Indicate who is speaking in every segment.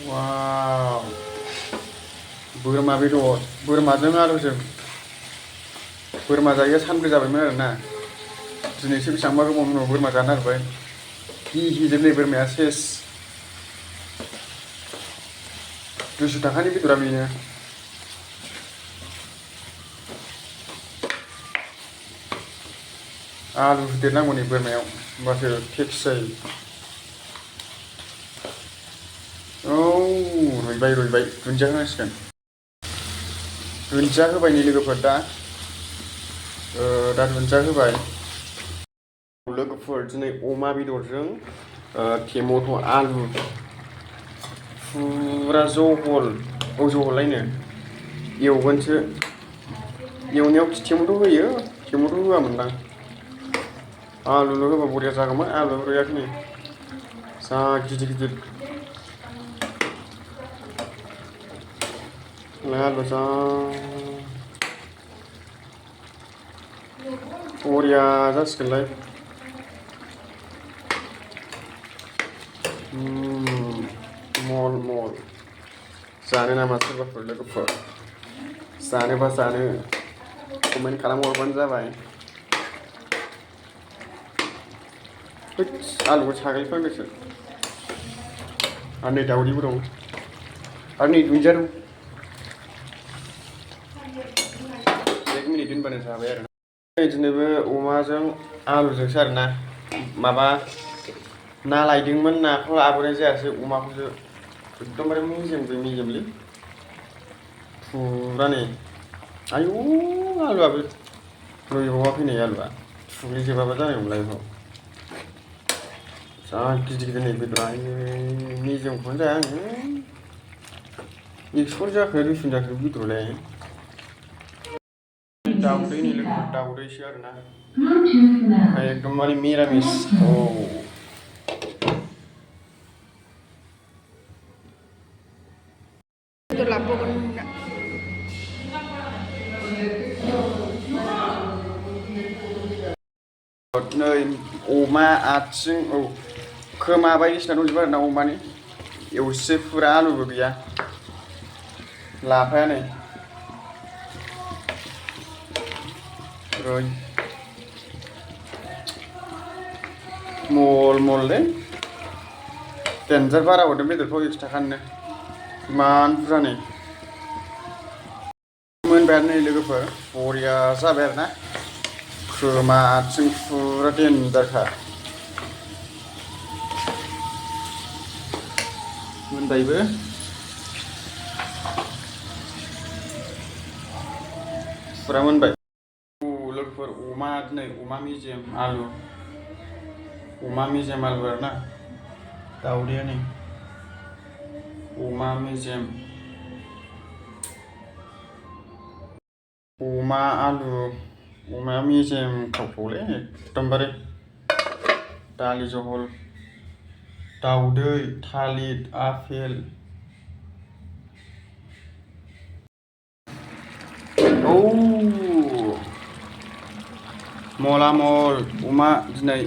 Speaker 1: Wow. Boरमा बेदर बोरमाजों आलुजों बोरमा जायो सानब्रै जाबायमोन आरोना दिनैसो बेसेबांबा गोबावनि उनाव बोरमा जानो नागिरबाय गिजोबनै बोरमाया सेस 200 थाखानि बेदरा बेनो आलु होदेरनांगौ नै बोरमायाव होमबासो टेक्स जायो औ रुइबाय दुन्दिया होनांसिगोन दुन्दिया होबाय नै लोगोफोर दा दुन्दिया होबाय लोगोफोर दिनै अमा बेदरजों टेमेट' आलु फुरा जहलायनो एवगोनसो एवनायाव टेमेट' होयो टेमेट' होआमोनदां आलुल' होबा बरिया जागौमोन आलुआबो रुइयाखै नै जा गिदिर आलु जा बरिया जासिगोनलाय मल जानो नामा सोरबाफोर लोगोफोर जानोबा जानो कमेन्ट खालामहरबानो जाबाय आलुखौ साग्लिफ्लांदोसो आरो नै दावदैबो दं आरो नै दुन्दिया दं 1 मिनिट दोनबानो जाबाय आरो दिनैबो अमाजों आलुजोंसो आरोना माबा ना लायदोंमोन नाखौ लाबोनाय जायासै अमाखौसो एकदमबारे मेजेमलै फुरा नै आयौ आलुआबो रुइबावाखै नै आलुआ थुग्लिजोबाबा जानाय नंला बेखौ जा गिदिर नै बेदरा मेजेमखौनो जाया आङो 100 जाखो 200 जाखो बेदरालाय दाउदै नै लोगोफोर दाउदैसो आरोना एकदमबारे मिरामिस नै अमा आथिं खोमा बायदिसिना दंजोबो आरोना अमानि एवसे फुरा आलुबो गैया लाफाया नै मललै देन्जार बारा हरदों बेदरखौ 100 थाखानिनो इमान बुरजा नै मोनबाय आरो नै लोगोफोर बरिया जाबाय आरोना खोमा आथिं फुरा देन्जारखा मोनबायबो फुरा मोनबाय लोगोफोर अमा दिनै अमा मेजेम आलु आरोना दाउदैया नै अमा मेजेम अमा आलु अमा मेजेम खावखौलै एकदमबारे दालि जहल दाउदै थालिर आपेल मल अमा दिनै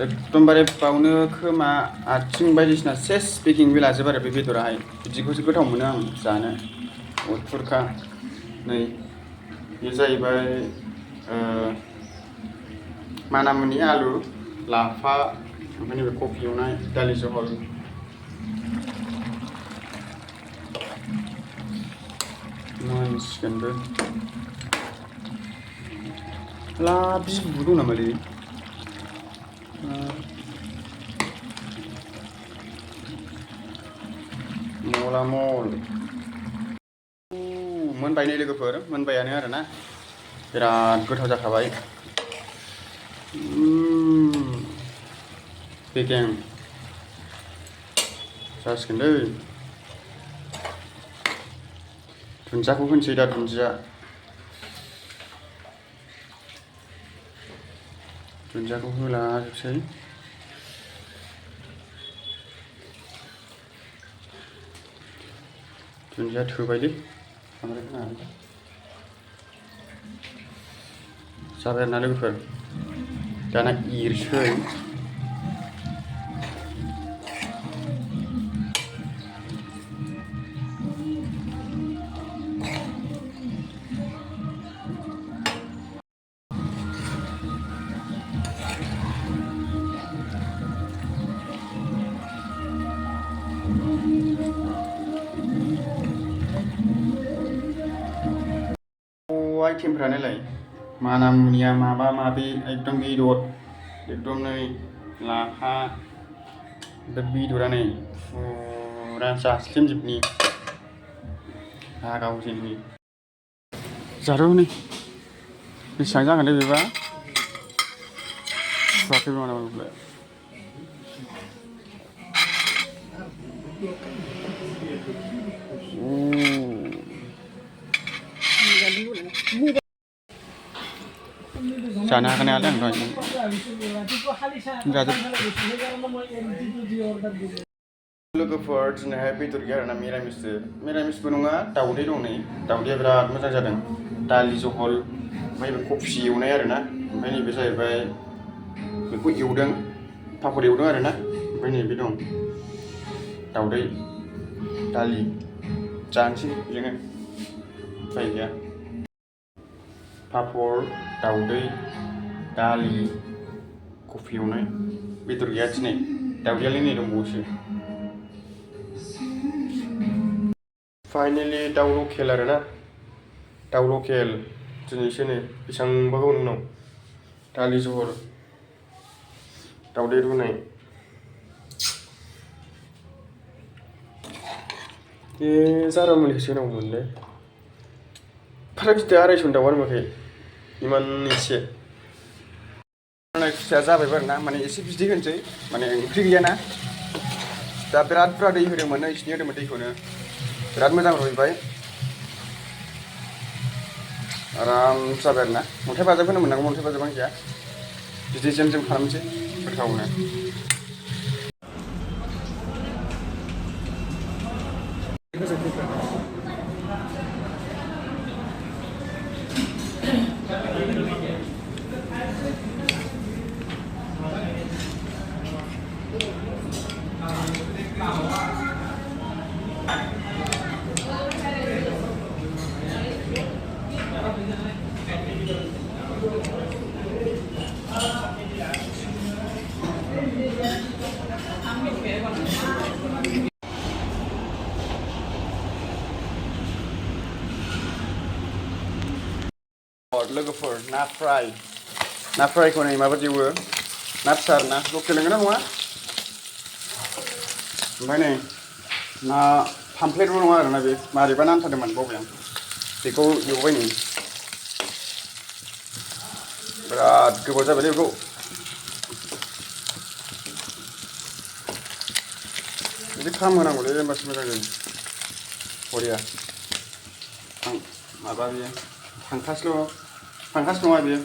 Speaker 1: एकदमबारे बावनो खोमा आथिं बायदिसिना सेस पेकिं लाजोब आरो बे बेदराहाय बिदिखौसो गोथाव मोनो आं जानो अरफुरखा नै बे जाहैबाय मानामुनि आलु लाफा ओमफ्राय नैबे कफि एवनाय दालि जहल मोनसिगोनबो ला बिबु दं नामालै मल मोनबाय नै लोगोफोर मोनबायानो आरोना बिराद गोथाव जाखाबाय पेकिं जासिगोनलै दुन्दियाखौ होनसै दा दुन्दियाखौ होलाजोबसै दुन्दिया थोबायलै बांद्राय होनाङा जाबाय आरोना लोगोफोर दाना एरसै आइटेमफ्रा नायलाय माना मुनिया माबा माबि एकदम बेदर एकदम नै लाफा बेदरा नै फुरा जास्लिमजोबनि हागावजेननि जारौ नै बेसेबां जागोनलै बेबा सुवाखैबो नामा बेखौलाय जानो हागोन ना हाया आं लोगोफोर दिनैहाय बेदर गैया आरोना मिरामिसबो नङा दाउदै दं नै दाउदैया बिराद मोजां जादों दालि जहल ओमफ्राय कफि एवनाय आरोना ओमफ्राय नैबे जाहैबाय बेखौ एवदों पापर एवदों आरोना ओमफ्राय नैबे दं दाउदै दालि जानोसै बेजोंनो उफाय गैया पापर दाउदै दालि कफि एवनाय बेदर गैया दिनै दाउदैयालाय नै दंबावोसो फाइनेलि दाउ लकेल आरोना दाउ लकेल दिनैसो नै बेसेबांबा गोबावनि उनाव दालि जहल दाउदै रुनाय बे जारा मुलिखौसो होनांगौमोनलै फारा गिदिर 250 दाउआनो मोनखायो इमान एसे फिसाया जाबायबो आरोना माने एसे बिदै होनोसै माने ओंख्रि गैयाना दा बिराद बुरजा दै होदोंमोन इसिनि होदोंमोन दैखौनो बिराद मोजां रुइबाय आराम जाबाय आरोना अन्थाइ बाजाब होनो मोननांगौ अन्थाइ बाजाब गैया बिदै जेम जेम खालामनोसै गोथावनो लोगोफोर ना फ्रायखौ नै माबायदि एवो ना फिसा आरोना लकेल नंगौना नङा ओमफ्राय नै ना पामफ्लेटबो नङा आरोना बे मारैबा नांथारदोंमोन बावबाय आं बेखौ एवबाय नै बिराद गोबाव जाबायलै बेखौ बिदि खालामहोनांगौलै होनबासो मोजां जायो बरिया माबा बेयो फांकास नङा बेयो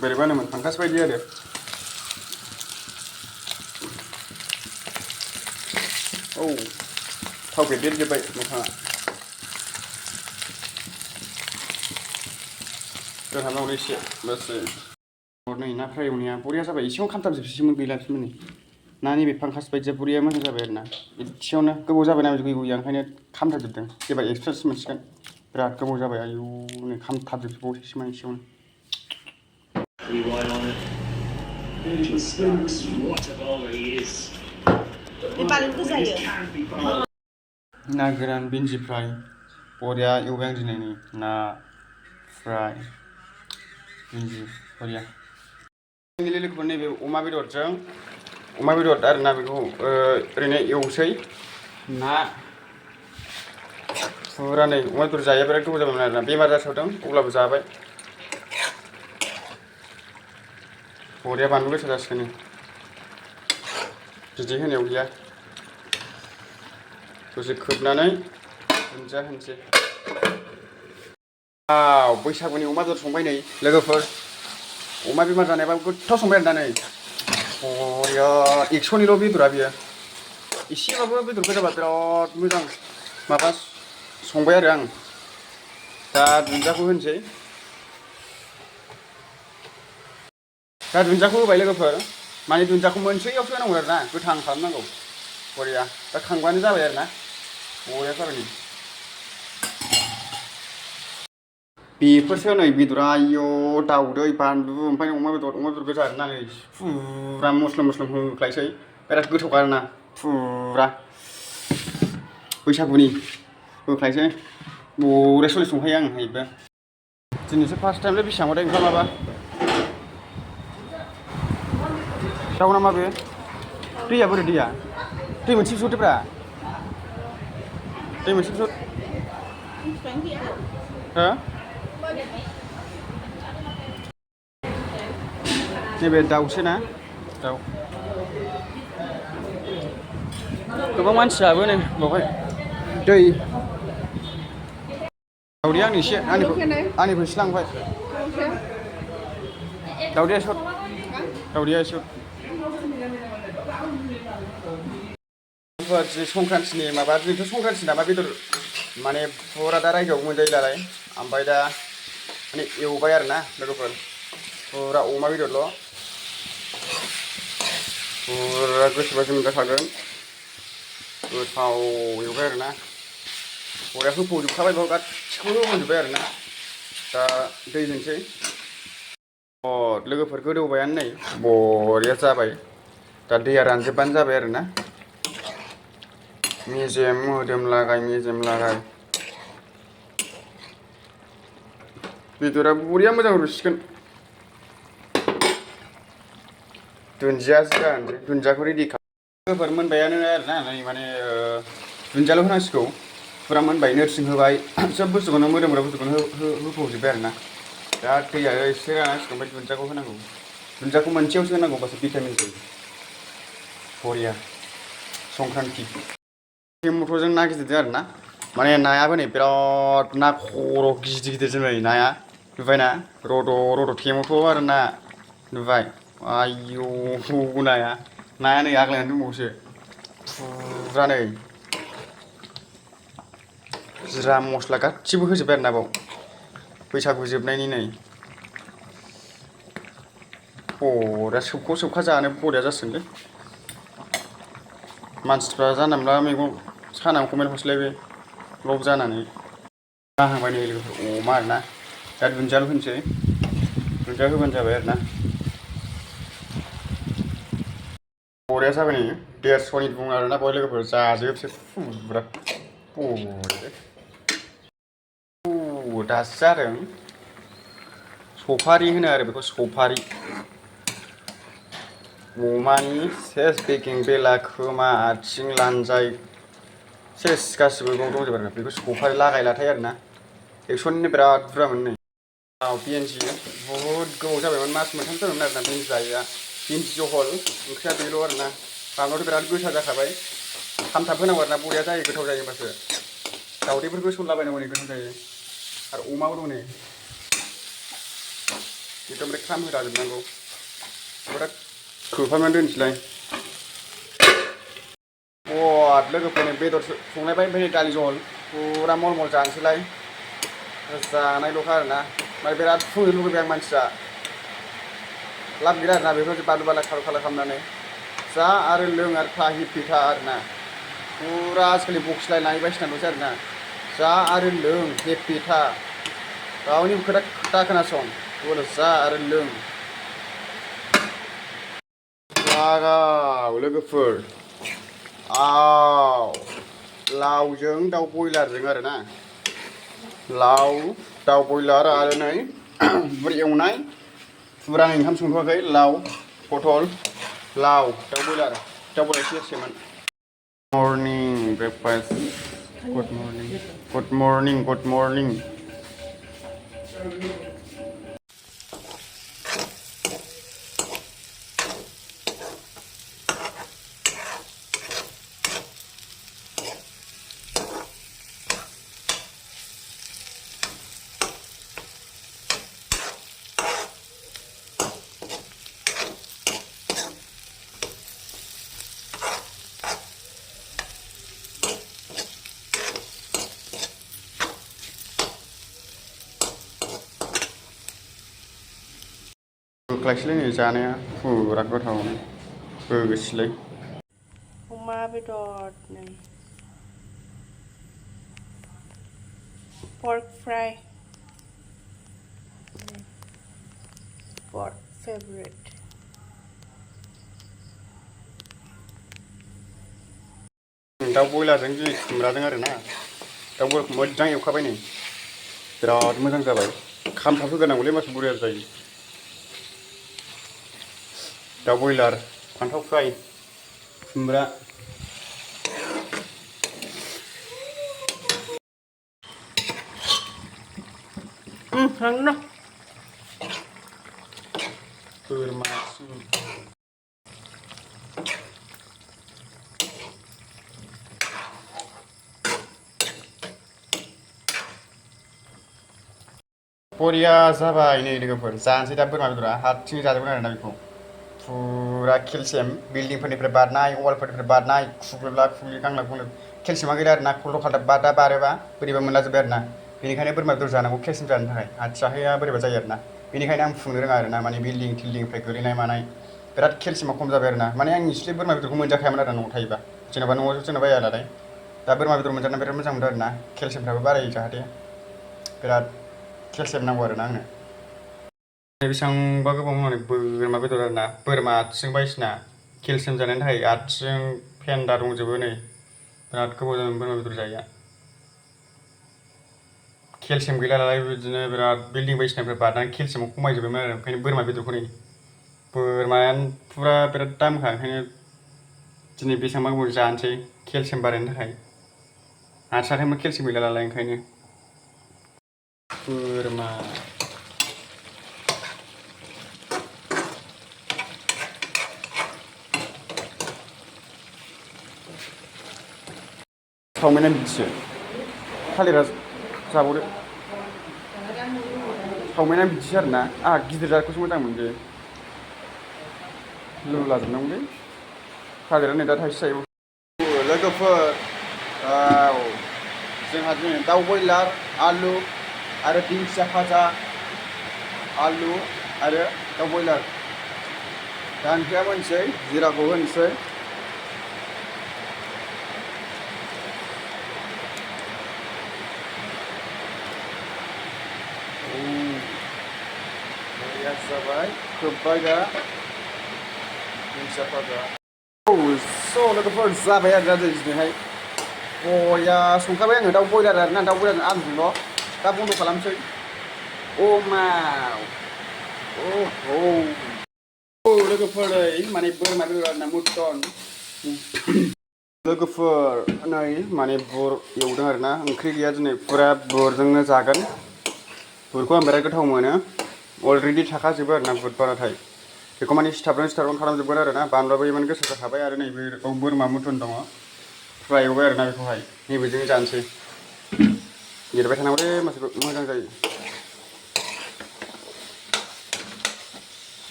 Speaker 1: बोरैबा होनोमोन फांकास बायदि आरो औ थाव बेरदेरजोब्बाय नोंथाङा दोनहाबनांगौ एसे बास नै ना फ्राय एवनाया बरिया जाबाय एसेयावनो खामथाबजोबसैमोन गैलासैमोन नै ना नैबे फांकास बायदिया बरिया मोजां जाबाय आरोना एसेयावनो गोबाव जाबाय ना गैया ओंखायनो खामथाबजोबदों एबार एक्सपिरियेन्स मोनसिगोन बिराद गोबाव जाबाय आयु नै खामथाबजोबबावसैसोमोन एसेयावनो ना गोरान भिन्दि फ्राय बरिया एवबाय आं दिनै ना फ्राय भिन्दि बरिया लोगोफोर नैबे अमा बेदर आरोना बेखौ ओरैनो एवसै ना फुरा नै अमा बेदर जाया बिराद गोबाव जाबायमोन आरोना बेमार जासावदों अब्लाबो जाबाय बरिया बानलु गोसा जासिगोन बिदै होनायाव गैया दसे खोबनानै दुन्दिया होनोसै बैसागुनि अमा बेदर संबाय नै लोगोफोर अमा बेमार जानायबा गोथाव संबाय आरोना नै बरिया 100निल' बेदरा बियो एसेबाबो बेदरखौ जाबा बिराद मोजां माबा संबाय आरो आं दा दुन्दियाखौ होनोसै दा दुन्दियाखौ होबाय लोगोफोर माने दुन्दियाखौ मोनसैयावसो होनांगौ आरोना गोथां खालामनांगौ बरिया दा खांबानो जाबाय आरोना बरिया जाबाय नै बेफोरसो नै बेदरा आयौ दाउदै बानलु ओमफ्राय अमा बेदर गोजा आरोना नै फुरा मस्ला होख्लायसै बिराद गोथाव आरोना फुरा बैसागुनि होख्लायसै बरिया सलि संखायो आं हायोबा दिनैसो फार्स्ट टाइमलै बेसेबांबाथाय ओंखामाबा दाउ नामा बे दैया बोरै दैया दै मोनसे बिहरदोब्रा दै मोनसे बिहर हो नैबे दाउसो ना दाउ गोबां मानसि जाबो नै बावहाय दै दावदैया आंनि एसे आंनिखौ एसे लांफाय दावदैया एसे दावदैया एसे संक्रान्तिनि माबा दिनैथ' संक्रान्ति नामा बेदर माने फुरा दा रायजोआव मोनजायो नालाय ओमफ्राय दा माने एवबाय आरोना लोगोफोर फुरा अमा बेदरल' फुरा गोसोबायदि मोनजाखागोन गोथाव एवबाय आरोना बरिया होफबजोबखाबाय बेयाव गासिखौबो होफबजोबबाय आरोना दा दै होनोसै लोगोफोर गोदौबायानो नै बरिया जाबाय दा दैया रानजोबबानो जाबाय आरोना मेजेम मोदोम लागाय मेजेम लागाय बेदरा बरिया मोजां रुसिगोन दुन्दिया सिगां दुन्दियाखौ रेडि खालाम लोगोफोर मोनबायानो आरोना नै माने दुन्दियाल' होनांसिगौ फुरा मोनबाय नोरसिं होबाय सोब बुस्थुखौनो मोदोमग्रा बुस्थुखौनो होफबजोब्बाय आरोना दा दैया एसे रानांसिगौ ओमफ्राय दुन्दियाखौ होनांगौ दुन्दियाखौ मोनसेयावसो होनांगौ होमबासो भिटामिन जायो बरिया संक्रान्ति टेम'ट'जों ना गिदिरजों आरोना माने नायाबो नै बिराद ना खर' गिदिर गिदिर जोंनि नाया नुबायना रद' टेम'ट' आरो ना नुबाय आयौ नाया नै आग्लायनानै दंबावोसो फुरा नै जिरा मस्ला गासिबो होजोब्बाय आरोना बाव बैसागु जोबनायनि नै बरिया सोबखा जानो बरिया जासिगोनलै मानसिफ्रा जानला मोनला मैगं सानाव कमेन्ट हरसैलाय लब जानानै जाहांबाय नै लोगोफोर अमा आरोना दा दुन्दियाल' होनोसै दुन्दिया होबानो जाबाय आरोना बरिया जाबाय नै 150नि बुङो आरोना बय लोगोफोर जाजोबसै फुरा बरिया दासो जादों सफारि होनो आरो बेखौ सफारि अमानि सेस बेगें बेला खोमा आथिं लानजाय सेस गासिबो बाव दंजोबो आरो बेखौ सफारि लागाय लाथाय आरोना एक्स'निनो बिराद बुरजामोन नै बिएनजि बहुद गोबाव जाबायमोन मास मोनथाम जाबायमोन आरोना बिएनजि जायैया बिएनजि जहल ओंख्रिया बेल' आरोना बानलुआथ' बिराद गोसा जाखाबाय खामथाब होनांगौ आरोना बरिया जायो गोथाव जायो होमबासो दावदैफोरखौ सनलाबायनांगौ नै गोथाव जायो आरो अमाबो दं नै एकदमबारे ख्राम होलाजोबनांगौ बिराद खोबहाबनानै दोनसैलाय लोगोफोरनि बेदर संलायबाय ओमफ्राय दालि जहल फुरा मल जानोसैलाय जानायल'खा आरोना ओमफ्राय बिराद फुंनो लुगैबाय आं मानसिया लाब गैला आरोना बेफोरबायदि बानलु बाला खारु खाला खालामनानै जा आरो लों आरो था हिप्पि था आरोना फुरा आजिखालि बखिलायनाय बायसिनाल'सै आरोना जा आरो लों हेप्पि था रावनिबो खोथा दा खोनासं जा आरो लों लागाव लोगोफोर लावजों दाउ बयलारजों आरोना लाव दाउ बयलार आरो नै एवनाय फुरा ओंखाम संथ'वाखै लाव पटल लाव दाउ बयलार सेरसेमोन मर्निं ब्रेकफास्ट गुड मर्निं होख्लायसैलाय नै जानाया फुरा गोथावनो होगोसैलाय
Speaker 2: अमा बेदर नै pork fry pork favorite
Speaker 1: दाउ बयलारजों दिनै खुमब्राजों आरोना दाउ बयलारखौ मोजां एवखाबाय नै बिराद मोजां जाबाय खामथाब होग्रोनांगौलै मासि बुरजा जायो दाउ बयलार फान्थाव फ्राय खुमब्रा
Speaker 2: थांनो
Speaker 1: बोरमा बरिया जाबाय नै लोगोफोर जानोसै दा बोरमा बेदरा हारसिङै जाजोबगोन आरोना बेखौ फुरा केलसियाम बिल्डिंफोरनिफ्राय बारनाय वालफोरनिफ्राय बारनाय खुग्लुबला खुग्लि गांलाब गुंलाब केलसियामा गैला आरोना खल्द' खाल्दाब दा बारोबा बोरैबा मोनलाजोब्बाय आरोना बेनिखायनो बोरमा बेदर जानांगौ केलसियाम जानो थाखाय आथियाहैया बोरैबा जायो आरोना बेनिखायनो आं फुंनो रोङा आरोना माने बिल्डिं थिल्डिंनिफ्राय गोलैनाय मानाय बिराद केलसियामा खम जाबाय आरोना माने आं इसिलि बोरमा बेदरखौ मोनजाखायामोन आरो न'आव थायोबा जेनेबा न'आव जोंना बाया नालाय दा बोरमा बेदर मोनजाना बिराद मोजां मोनदों आरोना केलसियामफ्राबो बारायो जाहाथे बिराद केलसियाम नांगौ आरोना आंनो बेसेबांबा गोबाव मावनाय बोरमा बेदर आरोना बोरमा आथिं बायदिसिना केलसियाम जानायनि थाखाय आथिं फेन्दा दंजोबो नै बिराद गोबाव जाबाय बोरमा बेदर जायैया केलसियाम गैला नालाय बिदिनो बिराद बिल्डिं बायदिसिनानिफ्राय बारनानै केलसियामा खमायजोबबायमोन आरो ओंखायनो बोरमा बेदरखौ नै बोरमायानो फुरा बिराद दामखा ओंखायनो दिनै बेसेबांबा गोबाव जानोसै केलसियाम बारायनो थाखाय आथिङावबो केलसियाम गैला नालाय ओंखायनो बोरमा सावमिना बिदिसो थालिरा जाबावदो सावमिना बिदिसो आरोना आंहा गिदिर जादखौसो मोजां मोनदों लुलाजोबनांगौलै थालिरा नै दा थाइसे जायो लोगोफोर जोंहा दिनै दाउ बयलार आलु आरो दिंखिया भाजा आलु आरो दाउ बयलार दा ओंख्रिया मोनसै जिराखौ होनोसै जाबाय खोब्बाय दा दिंखिया भाजा लोगोफोर जाबाय आरो दा दिनैहाय बया संखाबाय आङो दाउ बयलार आरोना दाउ बयलार आलुजोंल' दा बन्द' खालामसै लोगोफोर माने बोरमा बेदर आरोना मटन लोगोफोर नै माने बुर एवदों आरोना ओंख्रि गैया दिनै फुरा बुरजोंनो जागोन बुरखौ आं बिराद गोथाव मोनो अलरेडि थाखाजोबो आरोना बुद बाराथाय बेखौ माने सिथाबनानै खालामजोबगोन आरोना बानलुआबो इमान गोसा जाखाबाय आरो नैबे बोरमा मटन दङ फ्राय एवबाय आरोना बेखौहाय नैबेजों जानोसै एरबाय थानांगौलै मानसिफोर मोजां जायो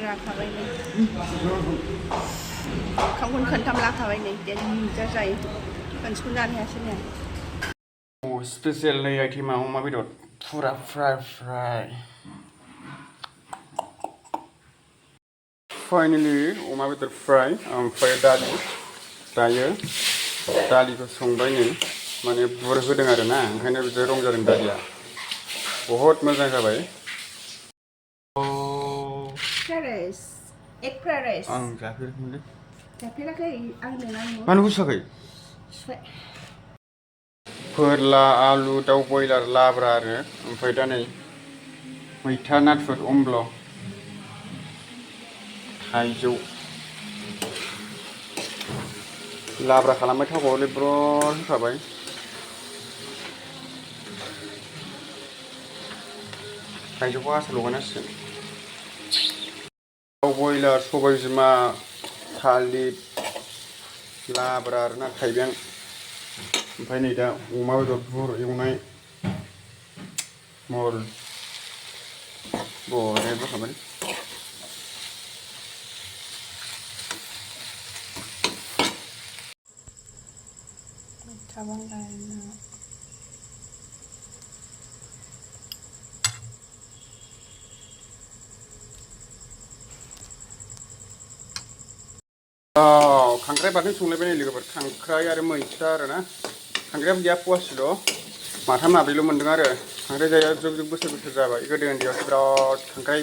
Speaker 2: लाखाबाय नै ओंखामखौनो खोनथाम लाखाबाय नै देनजार जायो खनसेखौनो जानो हायासै ने
Speaker 1: स्पेसियेल नै आइटेमा अमा बेदर फुरा फ्राय फाइनालि अमा बेदर फ्राय ओमफ्राय दालि दायो दालिखौ संबाय नै माने बुर होदों आरोना ओंखायनो बिदि रं जादों दालिया बहुद मोजां जाबाय आं जाफेराखैमोनलै
Speaker 2: जाफेराखै आंनो नांगौ
Speaker 1: मानो गुसुआखै फोरला आलु दाउ बयलार लाब्रा आरो ओमफ्राय दा नै मैथा नाथुर अम्ब्ल थाइजौ लाब्रा खालामबाय थावआवलै ब्रद होखाबाय थाइजौखौ आसार लगायनांसिगोन दाउ बयलार सबाय बिमा थालिर लाब्रा आरोना थाइबें ओमफ्राय नै दा अमा बेदर बुर एवनाय मल बरिया जाखाबाय खांख्राइ बाथोन संलायबाय नै लोगोफोर खांख्राइ आरो मैथा आरोना खांख्राइयाबो गैया फवासेल' माथाम माब्रैल' मोनदों आरो खांख्राइ जाया जुग जुग बोसोर जाबाय गोदो उन्दैयावसो बिराद खांख्राइ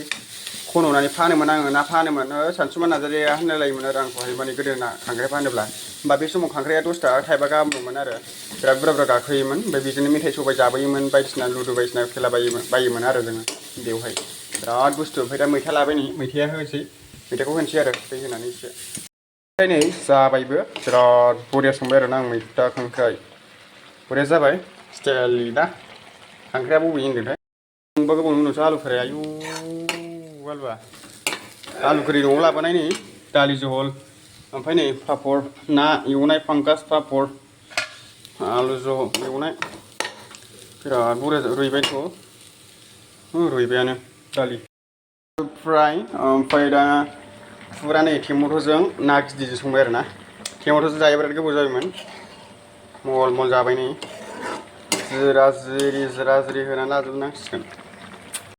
Speaker 1: खन'नानै फानोमोन आङो ना फानोमोन सानसुमा नार्जारिया होनलायलायोमोन आरो आंखौहाय माने गोदो ना खांख्राइ फानोब्ला होमबा बे समाव खांख्राइया 10 थाखा थाइबा गाहामल'मोन आरो बिराद बुरजा बुरजा गाखोयोमोन ओमफ्राय बेजोंनो मेथाइ सबाय जाबोयोमोन बायदिसिना लुदु बायदिसिना खेला बायोमोन आरो जोङो बेवहाय बिराद बुस्थु ओमफ्राय दा मैथा लाबाय नै मैथाया होसै मैथाखौ होनोसै आरो दै होनानै एसे ओमफ्राय नै जाबायबो बिराद बरिया संबाय आरो ना आं मैथा खांख्राइ बरिया जाबाय स्टाइलनि ना खांख्राइया बबे होनदोंथाय संबा गोबावनि उनावसो आलु फ्राय आयु आलुआ आलु गोरै न'आव लाबोनाय नै दालि जहल ओमफ्राय नै पापर ना एवनाय फांकास पापर आलु जहल एवनाय बिराद बरिया रुइबायथ' रुइबायानो दालि फ्राय ओमफ्राय दा फुरा नै टेमेट'जों ना गिदिरजों संबाय आरो ना टेमेट'जों जायो बिराद गोबाव जाबायमोन मल मल जाबाय नै जिरा जिरि होनानै लाजोबनांसिगोन